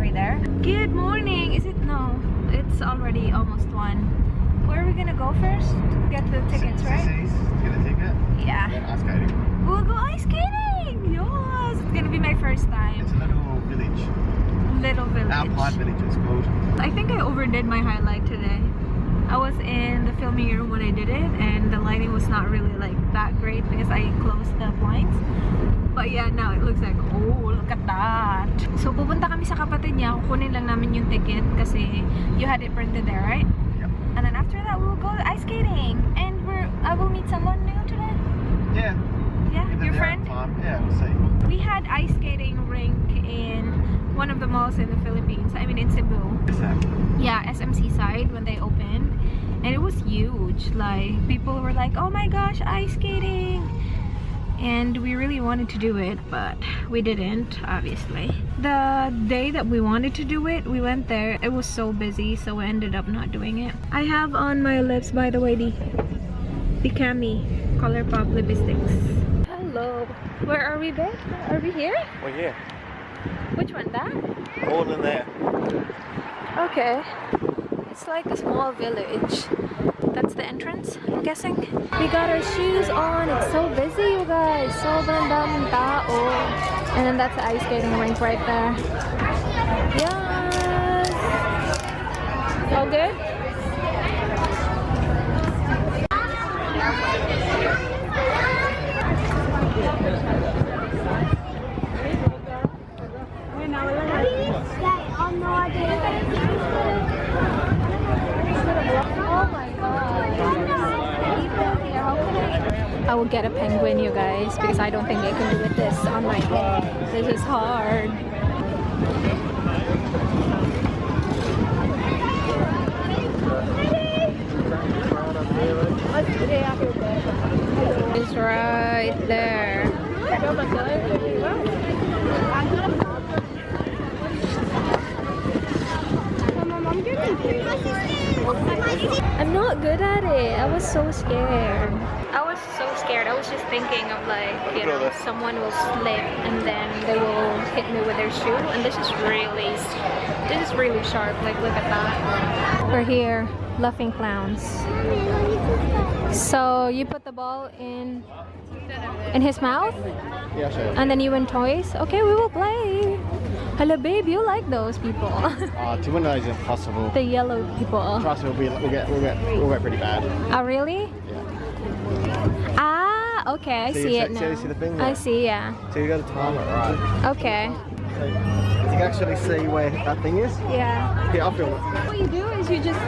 category there. Good morning. Is it? No, it's already almost 1. Where are we gonna go first? Get the tickets, right? Get a ticket. Yeah. Then ice skating. We'll go ice skating. Yes, it's gonna be my first time. It's a little village. Little village. Alpine village, it's called. I think I overdid my highlight today. I was in the filming room when I did it, and the lighting was not really like that great because I closed the blinds. But yeah, now it looks like, oh, look at that. So pupunta kami sa kapatid niya, kukunin lang namin yung ticket kasi you had it printed there, right? Yep. And then after that, we'll go ice skating, and I will meet someone new today. Yeah. Yeah, your friend? Yeah, we'll see. We had ice skating rink in one of the malls in the Philippines. I mean, in Cebu. Yeah, SMC side when they opened, and it was huge. Like, people were like, oh my gosh, ice skating, and we really wanted to do it, but we didn't, obviously. The day that we wanted to do it, we went there. It was so busy, so we ended up not doing it. I have on my lips, by the way, the Cami Colourpop lipsticks. Hello. Where are we, babe? Are we here? Well, yeah. Which one, that? All in there. Okay. It's like a small village. That's the entrance, I'm guessing. We got our shoes on. It's so busy, you guys. Sobrang daming tao. And then that's the ice skating rink right there. Yes! All good? Oh my god. I will get a penguin, you guys, because I don't think I can do it this on my own. This is hard. It's right there. I'm not good at it. I was so scared. I was just thinking of, like, you know, someone will slip and then they will hit me with their shoe. And this is really sharp. Like, look at that. We're here, Laughing Clowns. So you put the ball in his mouth? Yeah, sure. And then you win toys? Okay, we will play. Hello, babe, you like those people. To win those is impossible. The yellow people. Trust me, we'll get pretty bad. Oh, really? Yeah. Ah, okay, I see it now. See the thing there? I see, yeah. So you got to time it right. Okay. So you can actually see where that thing is. Yeah. Yeah, I'll film it. What you do is you just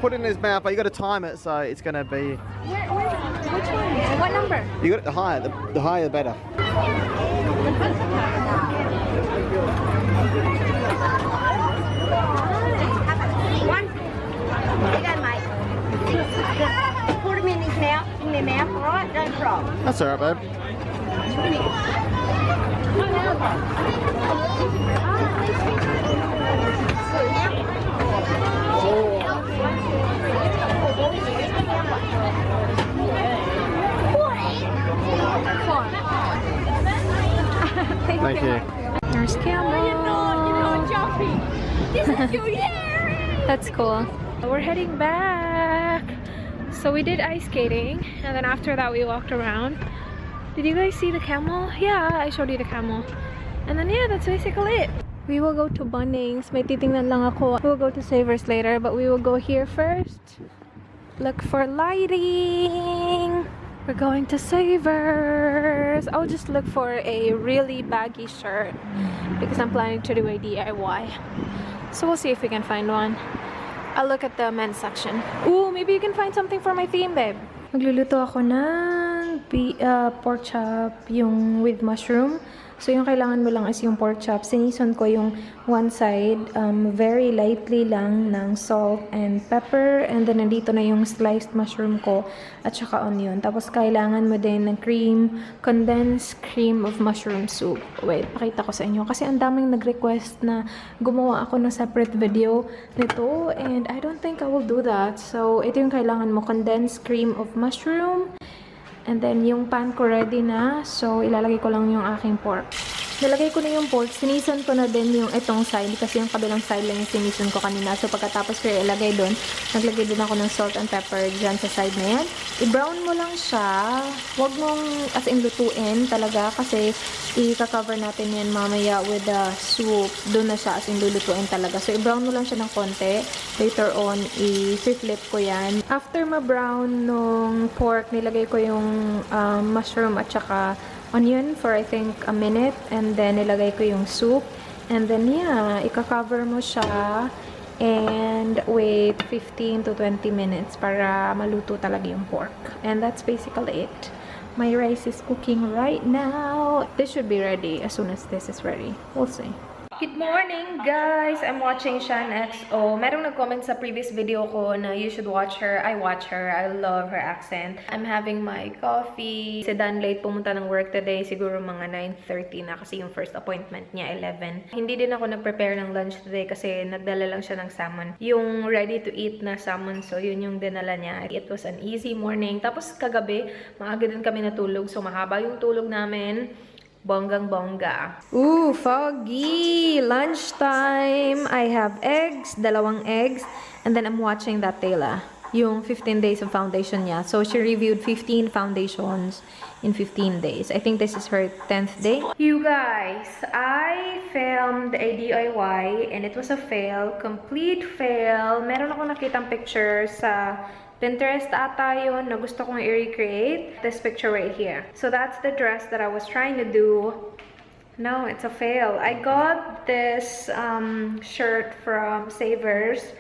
put it in his mouth, but you got to time it so it's going to be. Which one? What number? You got it the higher, the higher the better. Put them in their mouth, alright? Don't cry. That's alright, babe. Thank you. There's Camel. You're not jumping. This is your area. That's cool. We're heading back. So we did ice skating, and then after that we walked around. Did you guys see the camel? Yeah, I showed you the camel. And then yeah, that's basically it. We will go to Bunnings. May titingnan lang ako. We'll go to Savers later, but we will go here first. Look for lighting. We're going to Savers. I'll just look for a really baggy shirt because I'm planning to do a DIY. So we'll see if we can find one. I'll look at the men's section. Ooh, maybe you can find something for my theme, babe. Magluluto ako ng pork chop, yung with mushroom. So yung kailangan mo lang is yung pork chop. Sinison ko yung one side, very lightly lang ng salt and pepper. And then nandito na yung sliced mushroom ko at saka onion. Tapos kailangan mo din ng cream, condensed cream of mushroom soup. Wait, pakita ko sa inyo. Kasi ang daming nag-request na gumawa ako ng separate video nito. And I don't think I will do that. So ito yung kailangan mo, condensed cream of mushroom. And then, yung pan ko ready na. So, ilalagay ko lang yung aking pork. Nilagay ko na yung pork. Sinison ko na din yung itong side kasi yung kabilang side lang yung sinison ko kanina. So, pagkatapos ko ilagay doon, naglagay din ako ng salt and pepper dyan sa side na yan. I-brown mo lang siya. Huwag mong as in lutuin talaga kasi i-cover natin yan mamaya with the soup. Doon na siya as in lulutuin talaga. So, i-brown mo lang siya ng konti. Later on, i-flip ko yan. After ma-brown nung pork, nilagay ko yung mushroom at saka onion for I think a minute, and then nilagay ko yung soup, and then yeah, ika-cover mo siya and wait 15 to 20 minutes para maluto talaga yung pork. And that's basically it. My rice is cooking right now. This should be ready as soon as this is ready. We'll see. Good morning, guys! I'm watching Shan XO. Merong nag-comment sa previous video ko na you should watch her. I watch her. I love her accent. I'm having my coffee. Si Dan late pumunta ng work today. Siguro mga 9:30 na kasi yung first appointment niya, 11. Hindi din ako nag-prepare ng lunch today kasi nagdala lang siya ng salmon. Yung ready-to-eat na salmon. So, yun yung dinala niya. It was an easy morning. Tapos kagabi, maaga din kami natulog. So, mahaba yung tulog namin. Bonggang-bongga. Ooh, foggy! Lunchtime! I have eggs, 2 eggs, and then I'm watching that Taylor. Yung 15 days of foundation niya. So, she reviewed 15 foundations in 15 days. I think this is her 10th day. You guys, I filmed a DIY and it was a fail. Complete fail. Meron ako nakitang picture sa Pinterest ata yun na gusto kong i-recreate. This picture right here. So that's the dress that I was trying to do. No, it's a fail. I got this shirt from Savers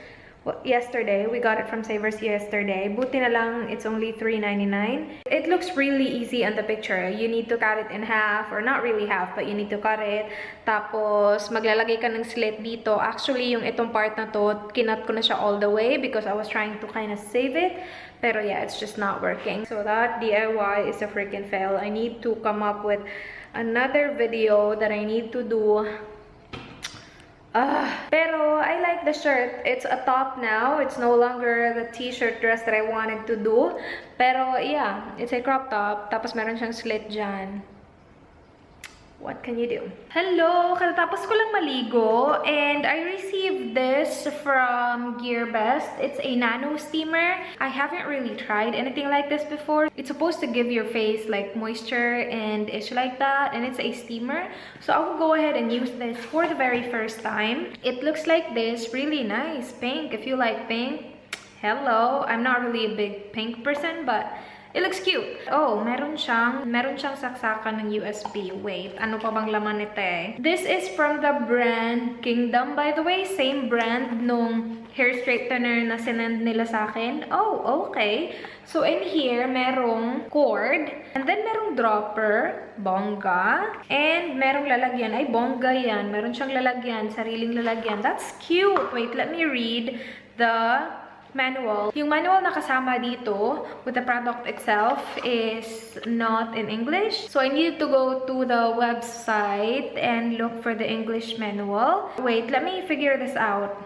yesterday. We got it from Savers yesterday. Buti na lang, it's only $3.99. It looks really easy on the picture. You need to cut it in half, or not really half, but you need to cut it. Tapos, maglalagay ka ng slit dito. Actually, yung itong part na to, kinut ko na siya all the way because I was trying to kind of save it. Pero yeah, it's just not working. So that DIY is a freaking fail. I need to come up with another video that I need to do. Pero I like the shirt. It's a top now. It's no longer the t-shirt dress that I wanted to do. Pero yeah, it's a crop top. Tapos meron siyang slit dyan. What can you do? Hello! Katatapos ko lang maligo and I received this from GearBest. It's a nano steamer. I haven't really tried anything like this before. It's supposed to give your face like moisture and itch like that, and it's a steamer. So I will go ahead and use this for the very first time. It looks like this. Really nice. Pink. If you like pink, hello. I'm not really a big pink person, but it looks cute. Oh, meron siyang saksakan ng USB. Wait, ano pa bang laman nito eh? This is from the brand Kingdom, by the way. Same brand nung hair straightener na sinend nila sa akin. Oh, okay. So, in here, merong cord. And then, merong dropper. Bongga. And merong lalagyan. Ay, bongga yan. Meron siyang lalagyan. Sariling lalagyan. That's cute. Wait, let me read the manual. Yung manual na kasama dito with the product itself is not in English. So I needed to go to the website and look for the English manual. Wait, let me figure this out.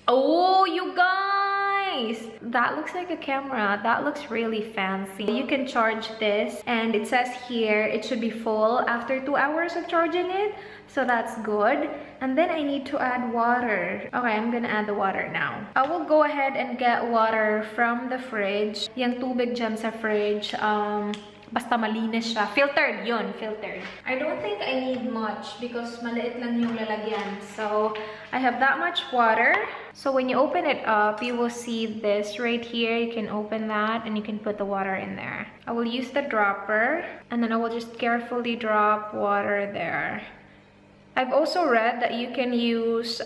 Oh, you guys! That looks like a camera. That looks really fancy. You can charge this, and it says here it should be full after 2 hours of charging it. So that's good. And then I need to add water. Okay, I'm gonna add the water now. I will go ahead and get water from the fridge. Yung tubig dyan sa fridge, basta malinis siya. Filtered yun, filtered. I don't think I need much because maliit lang yung lalagyan. So, I have that much water. So, when you open it up, you will see this right here. You can open that and you can put the water in there. I will use the dropper and then I will just carefully drop water there. I've also read that you can use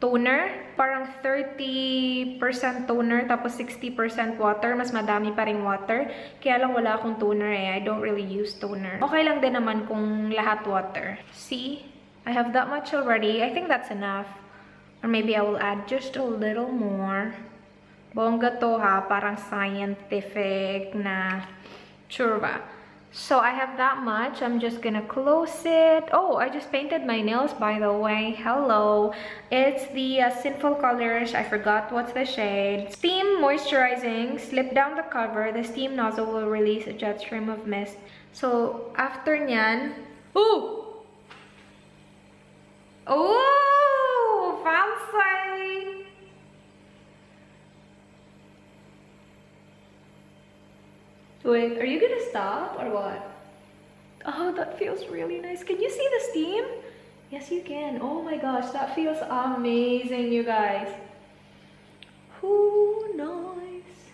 toner, parang 30% toner tapos 60% water, mas madami pa ring water. Kaya lang wala akong toner eh, I don't really use toner. Okay lang din naman kung lahat water. See? I have that much already. I think that's enough. Or maybe I will add just a little more. Bongga to ha, parang scientific na churba. So I have that much. I'm just gonna close it. Oh, I just painted my nails, by the way. Hello. It's the Sinful Colors. I forgot what's the shade. Steam moisturizing. Slip down the cover. The steam nozzle will release a jet stream of mist. So after nyan, Ooh! Ooh! Fancy! Wait, are you gonna stop or what? Oh, that feels really nice. Can you see the steam? Yes, you can. Oh my gosh, that feels amazing, you guys. Ooh, nice.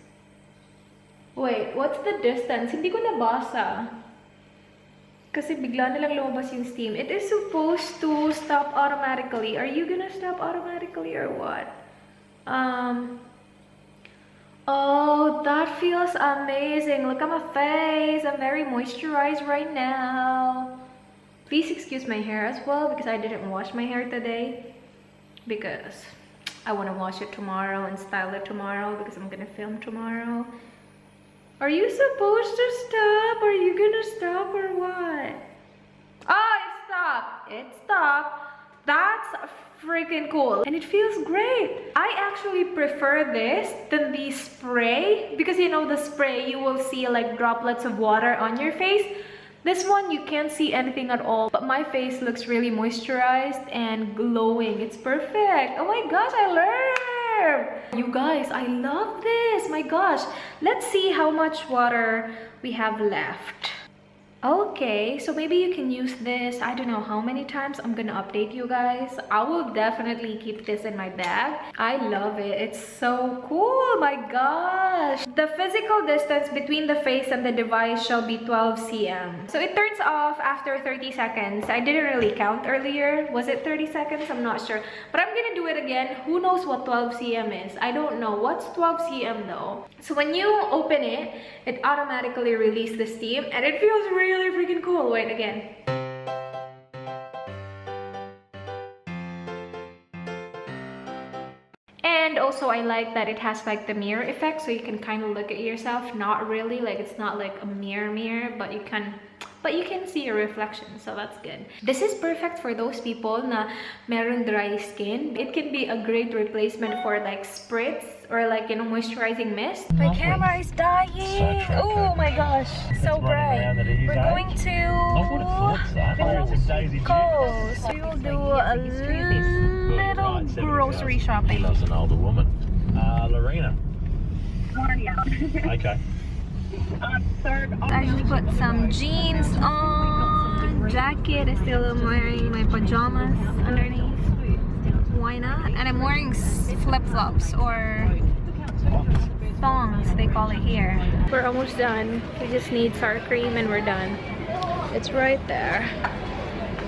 Wait, what's the distance? Hindi ko nabasa. Kasi bigla na lang lumabas yung steam. It is supposed to stop automatically. Are you gonna stop automatically or what? Oh, that feels amazing. Look at my face. I'm very moisturized right now. Please excuse my hair as well because I didn't wash my hair today. Because I want to wash it tomorrow and style it tomorrow because I'm gonna film tomorrow. Are you supposed to stop? Are you gonna stop or what? Oh, it stopped. It stopped. That's freaking cool. And it feels great. I actually prefer this than the spray because you know the spray you will see like droplets of water on your face. This one you can't see anything at all, but my face looks really moisturized and glowing. It's perfect. Oh my gosh, I learned. You guys, I love this. My gosh, let's see how much water we have left. Okay, so maybe you can use this. I don't know how many times. I'm gonna update you guys. I will definitely keep this in my bag. I love it. It's so cool. My gosh. The physical distance between the face and the device shall be 12 cm. So it turns off after 30 seconds. I didn't really count earlier. Was it 30 seconds? I'm not sure. But I'm gonna do it again. Who knows what 12 cm is? I don't know. What's 12 cm though? So when you open it, it automatically releases the steam and it feels really freaking cool. Wait, again. And also I like that it has like the mirror effect, so you can kind of look at yourself. Not really, like it's not like a mirror, but you can see your reflection, so that's good. This is perfect for those people na meron dry skin. It can be a great replacement for like spritz or like, you know, moisturizing mist. My camera is dying. Oh my gosh, so bright. We're going to Coles. We will do a little grocery shopping. That's an older woman. Lorena. Okay. I just put some jeans on, jacket. I still am wearing my pajamas underneath. Why not? And I'm wearing flip-flops or thongs, they call it here. We're almost done. We just need sour cream and we're done. It's right there.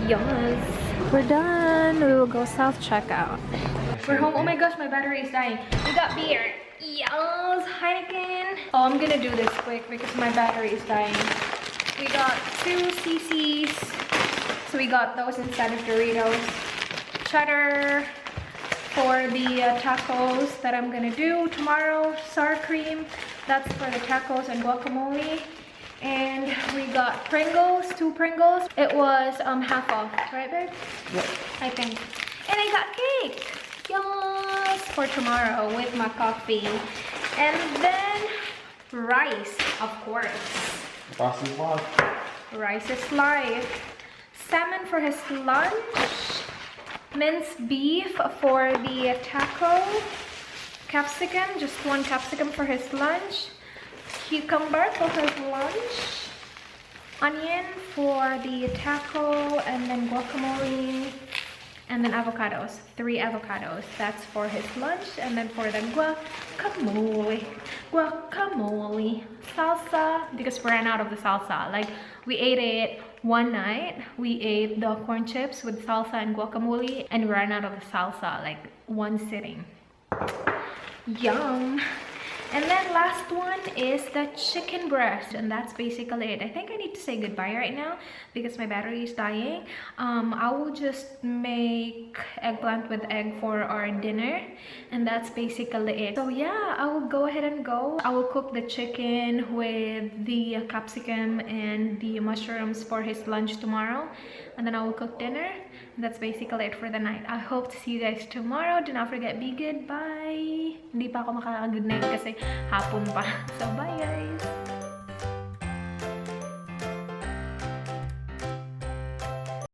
Yes. We're done. We will go self-checkout. We're home. Oh my gosh, my battery is dying. We got beer. Yes, Heineken. Oh, I'm gonna do this quick because my battery is dying. We got 2 CCs. So we got those instead of Doritos. Cheddar for the tacos that I'm gonna do tomorrow. Sour cream, that's for the tacos and guacamole. And we got Pringles, 2 Pringles. It was half off, right babe? Yep. I think. And I got cake. Yes, for tomorrow with my coffee. And then rice, of course. Rice is life. Rice is life. Salmon for his lunch. Minced beef for the taco. Capsicum, just 1 capsicum for his lunch. Cucumber for his lunch. Onion for the taco, and then guacamole. And then avocados, 3 avocados. That's for his lunch. And then for the guacamole. Salsa, because we ran out of the salsa. Like, we ate it one night. We ate the corn chips with salsa and guacamole, and we ran out of the salsa, like, one sitting. Yum. And then last one is the chicken breast, and that's basically it. I think I need to say goodbye right now because my battery is dying. I will just make eggplant with egg for our dinner, and that's basically it. So yeah, I will go ahead and go. I will cook the chicken with the capsicum and the mushrooms for his lunch tomorrow, and then I will cook dinner. And that's basically it for the night. I hope to see you guys tomorrow. Do not forget, be good. Bye. Hindi pa ako makaka-good night kasi hapon pa. So bye guys.